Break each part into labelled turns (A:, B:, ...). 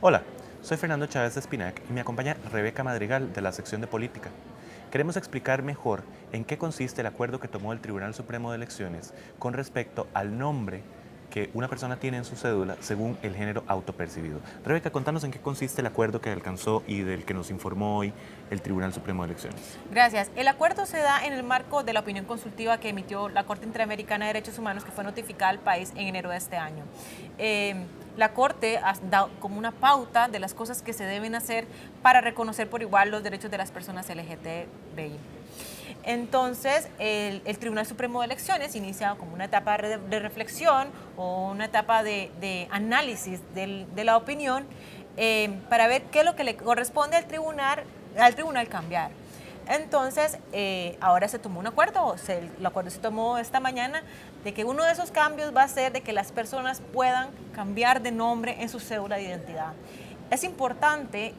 A: Hola, soy Fernando Chávez Espinac y me acompaña Rebeca Madrigal de la sección de Política. Queremos explicar mejor en qué consiste el acuerdo que tomó el Tribunal Supremo de Elecciones con respecto al nombre que una persona tiene en su cédula según el género autopercibido. Rebeca, contanos en qué consiste el acuerdo que alcanzó y del que nos informó hoy el Tribunal Supremo de Elecciones.
B: Gracias. El acuerdo se da en el marco de la opinión consultiva que emitió la Corte Interamericana de Derechos Humanos, que fue notificada al país en enero de este año. La Corte ha dado como una pauta de las cosas que se deben hacer para reconocer por igual los derechos de las personas LGTBI. Entonces, el Tribunal Supremo de Elecciones inicia como una etapa de reflexión o una etapa de análisis de la opinión para ver qué es lo que le corresponde al tribunal cambiar. Entonces, ahora se tomó un acuerdo, el acuerdo se tomó esta mañana, de que uno de esos cambios va a ser de que las personas puedan cambiar de nombre en su cédula de identidad. Es importante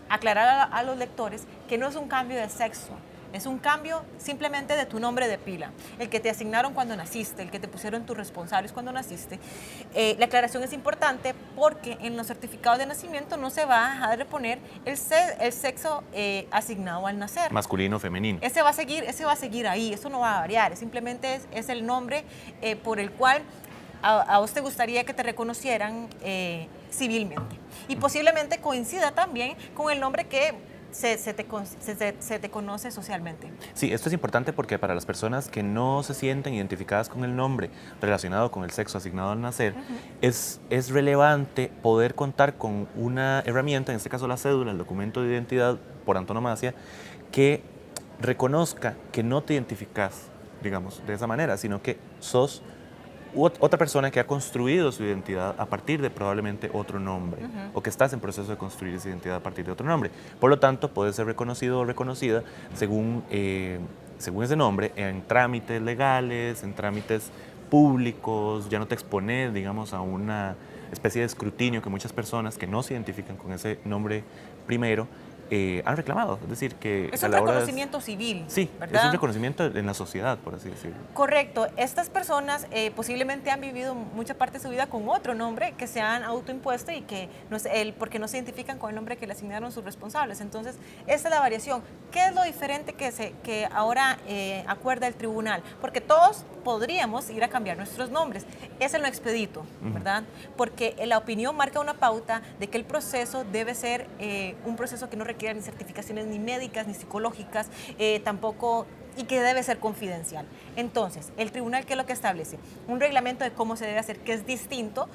B: aclarar a los lectores que no es un cambio de sexo, es un cambio simplemente de tu nombre de pila, el que te asignaron cuando naciste, el que te pusieron tus responsables cuando naciste. La aclaración es importante porque en los certificados de nacimiento no se va a dejar de poner el sexo asignado al nacer.
A: Masculino, femenino.
B: Ese va a seguir ahí, eso no va a variar, simplemente es el nombre por el cual a vos te gustaría que te reconocieran civilmente. Y posiblemente coincida también con el nombre que se te conoce socialmente.
A: Sí, esto es importante porque para las personas que no se sienten identificadas con el nombre relacionado con el sexo asignado al nacer, es relevante poder contar con una herramienta, en este caso la cédula, el documento de identidad por antonomasia, que reconozca que no te identificas, digamos, de esa manera, sino que sos otra persona que ha construido su identidad a partir de probablemente otro nombre, o que estás en proceso de construir esa identidad a partir de otro nombre. Por lo tanto, puede ser reconocido o reconocida según ese nombre en trámites legales, en trámites públicos. Ya no te expones, digamos, a una especie de escrutinio que muchas personas que no se identifican con ese nombre primero han reclamado. Es decir, que
B: es un reconocimiento civil,
A: sí,
B: ¿verdad?
A: es un reconocimiento en la sociedad, por así decirlo.
B: Correcto. Estas personas posiblemente han vivido mucha parte de su vida con otro nombre que se han autoimpuesto y que porque no se identifican con el nombre que le asignaron sus responsables. Entonces, esa es la variación. ¿Qué es lo diferente que ahora acuerda el tribunal? Porque todos podríamos ir a cambiar nuestros nombres. Es en lo expedito, ¿verdad? Porque la opinión marca una pauta de que el proceso debe ser un proceso que no requiera ni certificaciones ni médicas ni psicológicas, tampoco, y que debe ser confidencial. Entonces, el tribunal, ¿qué es lo que establece? Un reglamento de cómo se debe hacer, que es distinto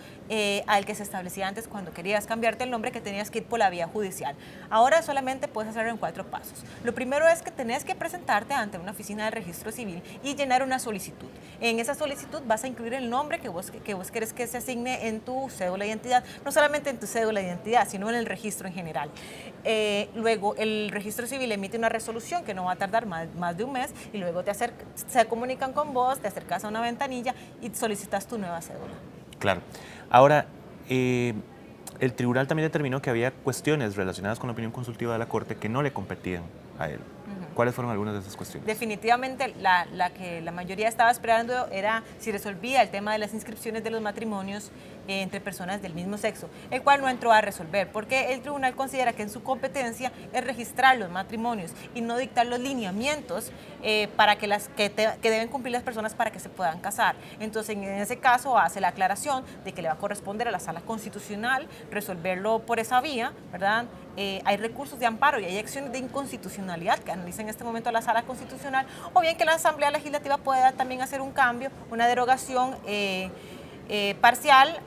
B: al que se establecía antes cuando querías cambiarte el nombre, que tenías que ir por la vía judicial. Ahora solamente puedes hacerlo en 4 pasos. Lo primero es que tenés que presentarte ante una oficina de registro civil y llenar una solicitud. En esa solicitud vas a incluir el nombre que vos querés que se asigne en tu cédula de identidad, no solamente en tu cédula de identidad, sino en el registro en general. Luego, el registro civil emite una resolución que no va a tardar más de un mes, y luego se comunican con vos, te acercas a una ventanilla y solicitas tu nueva cédula.
A: Claro. Ahora, el tribunal también determinó que había cuestiones relacionadas con la opinión consultiva de la Corte que no le competían a él. ¿Cuáles fueron algunas de esas cuestiones?
B: Definitivamente la que la mayoría estaba esperando era si resolvía el tema de las inscripciones de los matrimonios entre personas del mismo sexo, el cual no entró a resolver, porque el tribunal considera que en su competencia es registrar los matrimonios y no dictar los lineamientos para que deben cumplir las personas para que se puedan casar. Entonces, en ese caso, hace la aclaración de que le va a corresponder a la Sala Constitucional resolverlo por esa vía, ¿verdad? Hay recursos de amparo y hay acciones de inconstitucionalidad que analiza en este momento la Sala Constitucional, o bien que la Asamblea Legislativa pueda también hacer un cambio, una derogación parcial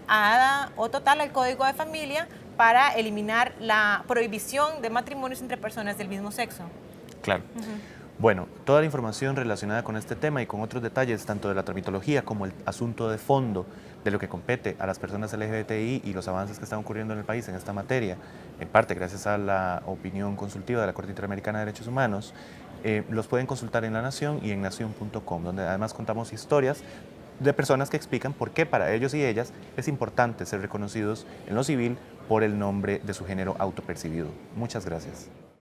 B: o total al Código de Familia para eliminar la prohibición de matrimonios entre personas del mismo sexo.
A: Claro. Bueno, toda la información relacionada con este tema y con otros detalles, tanto de la tramitología como el asunto de fondo de lo que compete a las personas LGBTI y los avances que están ocurriendo en el país en esta materia, en parte gracias a la opinión consultiva de la Corte Interamericana de Derechos Humanos, los pueden consultar en La Nación y en nación.com, donde además contamos historias de personas que explican por qué para ellos y ellas es importante ser reconocidos en lo civil por el nombre de su género autopercibido. Muchas gracias.